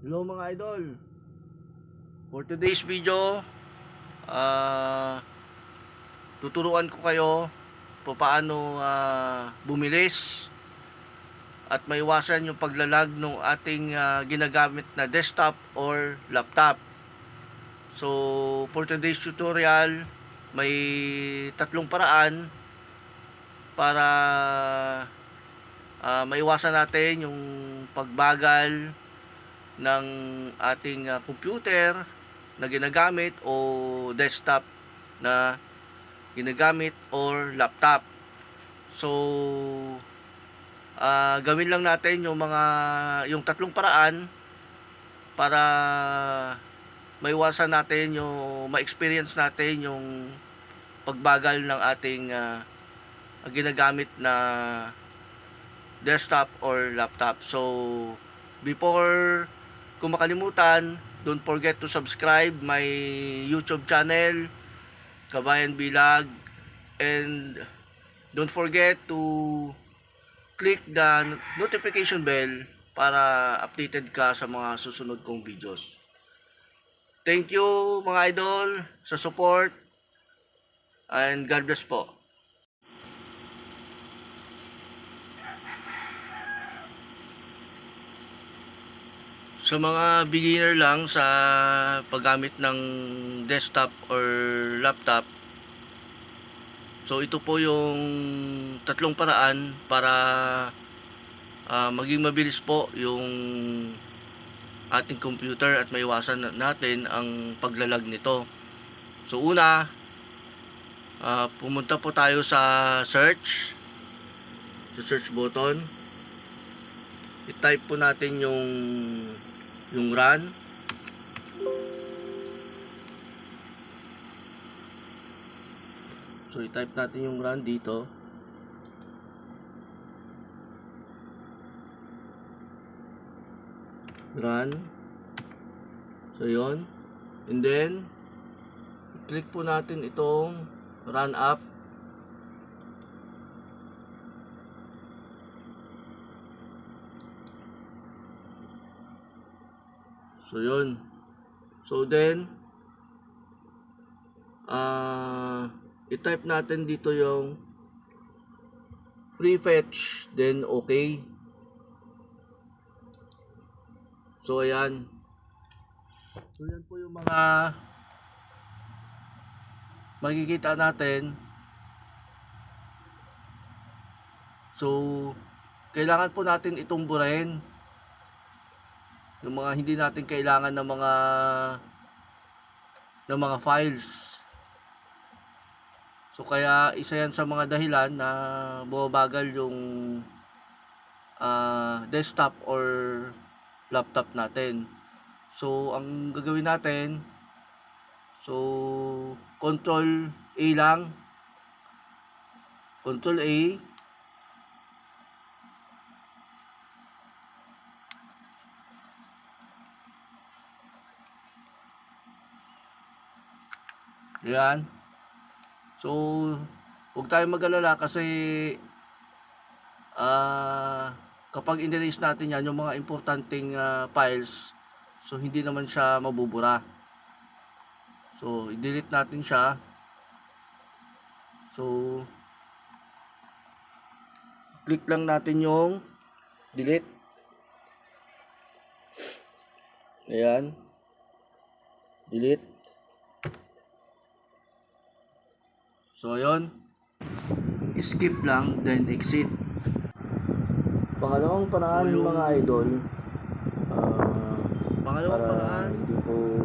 Hello mga idol. For today's video, tuturuan ko kayo paano bumilis at maiwasan yung paglalag ng ating ginagamit na desktop or laptop. So, for today's tutorial, may tatlong paraan para maiwasan natin yung pagbagal ng ating computer na ginagamit o desktop na ginagamit or laptop. So gawin lang natin yung tatlong paraan para maiwasan natin yung ma-experience natin yung pagbagal ng ating ginagamit na desktop or laptop. So before kung makalimutan, don't forget to subscribe my YouTube channel, Kabayan Bilag, and don't forget to click the notification bell para updated ka sa mga susunod kong videos. Thank you mga idol sa support, and God bless po. Sa mga beginner lang sa paggamit ng desktop or laptop, so ito po yung tatlong paraan para maging mabilis po yung ating computer at maiwasan natin ang paglalag nito. So una, pumunta po tayo sa search button. I-type po natin yung run. So i-type natin yung run dito. Run. So yun. And then click po natin itong run up. So yun. So then i-type natin dito yung free fetch, then okay. So ayan. So yan po yung mga makikita natin. So kailangan po natin itong burahin yung mga hindi natin kailangan ng mga files. So kaya isa yan sa mga dahilan na bumabagal yung desktop or laptop natin. So ang gagawin natin, so Control A lang, Control A. Yan. So huwag tayong mag-alala kasi kapag in-erase natin yan, yung mga importanteng files, so hindi naman siya mabubura. So i-delete natin siya. So click lang natin yung delete. Ayan. Delete. So ayun. Skip lang, then exit. Pangalawang paraan mga idol, para hindi po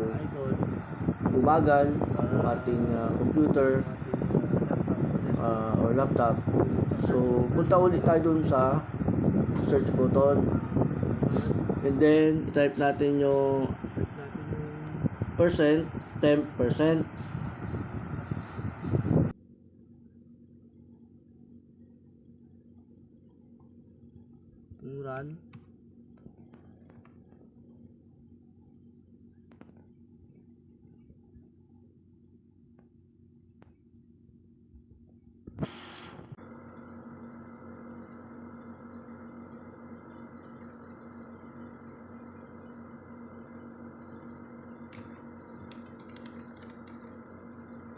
bumagal ang ating computer or laptop. So punta ulit tayo dun sa search button, and then i-type natin yung temp%. Run.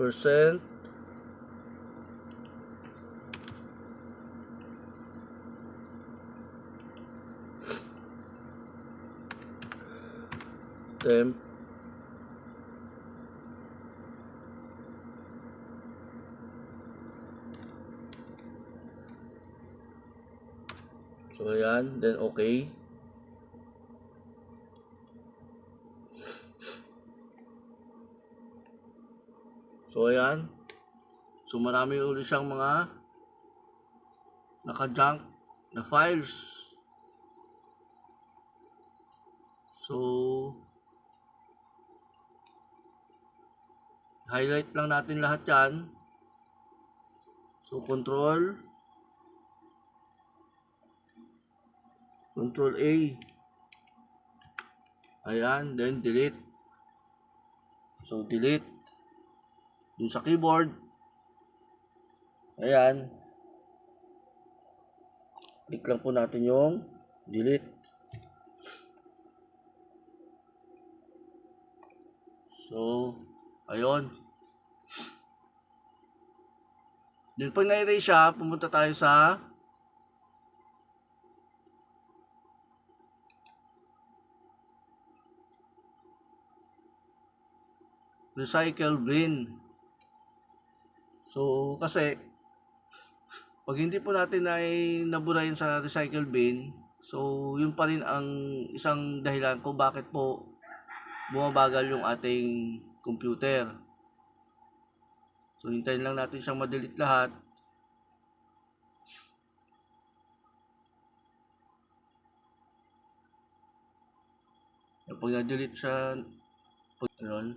1%. Temp. So ayan, then okay. So ayan. So marami ulit siyang mga naka-junk na files. So highlight lang natin lahat yan. So control A. Ayan, then delete. So delete. Dun sa keyboard. Ayan. Click lang po natin yung delete. So, ayun. Then pag na-erase siya, pumunta tayo sa recycle bin. So, kasi pag hindi po natin ay naburahin sa recycle bin, so yun pa rin ang isang dahilan kung bakit po bumabagal yung ating computer. So, hintayin lang natin siyang ma-delete lahat. Pag na-delete siya, ayun,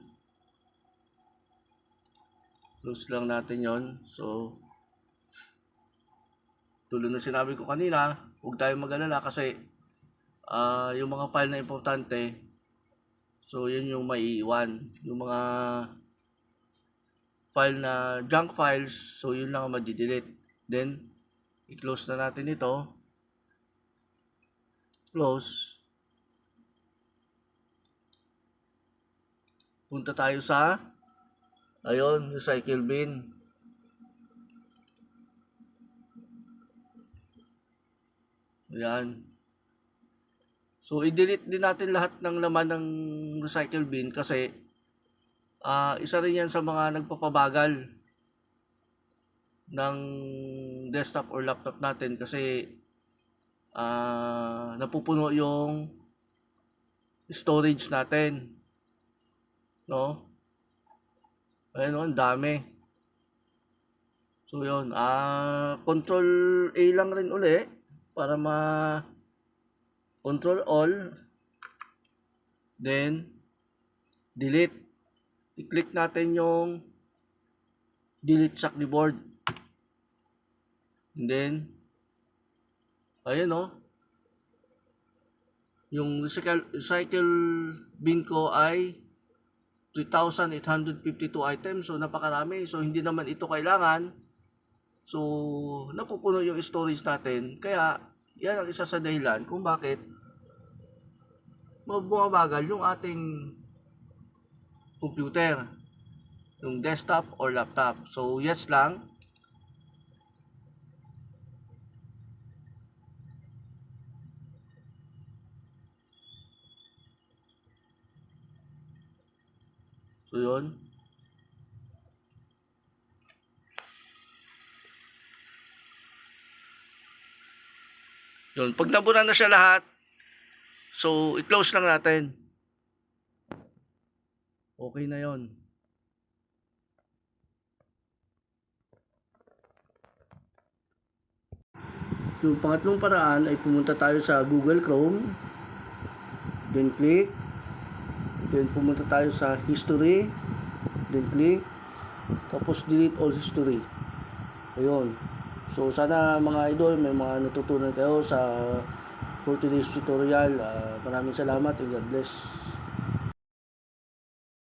close lang natin yon. So, tulad na sinabi ko kanina, huwag tayong mag-alala kasi yung mga file na importante, so yun yung maiiwan. Yung mga file na junk files, so yun lang ang madi-delete. Then, i-close na natin ito. Close. Punta tayo sa ayun, recycle bin. Ayan. So, i-delete din natin lahat ng laman ng recycle bin kasi isa rin yan sa mga nagpapabagal ng desktop or laptop natin kasi napupuno yung storage natin. No? Ayan, ang dami. So, yun. Control A lang rin uli para control all. Then, delete. I-click natin yung delete sa keyboard. And then, ayun o. Yung recycle bin ko ay 3,852 items. So, napakarami. So, hindi naman ito kailangan. So, napupuno yung storage natin. Kaya, yan ang isa sa dahilan kung bakit bumabagal yung ating computer. Yung desktop or laptop. So, yes lang. So, yun. Yun. Pag nabura na siya lahat, so, i-close lang natin. Okay na yun. Yung pangatlong paraan ay pumunta tayo sa Google Chrome. Then click. Then pumunta tayo sa history. Then click. Tapos delete all history. Ayun. So sana mga idol may mga natutunan kayo sa for today's tutorial. Maraming salamat and God bless.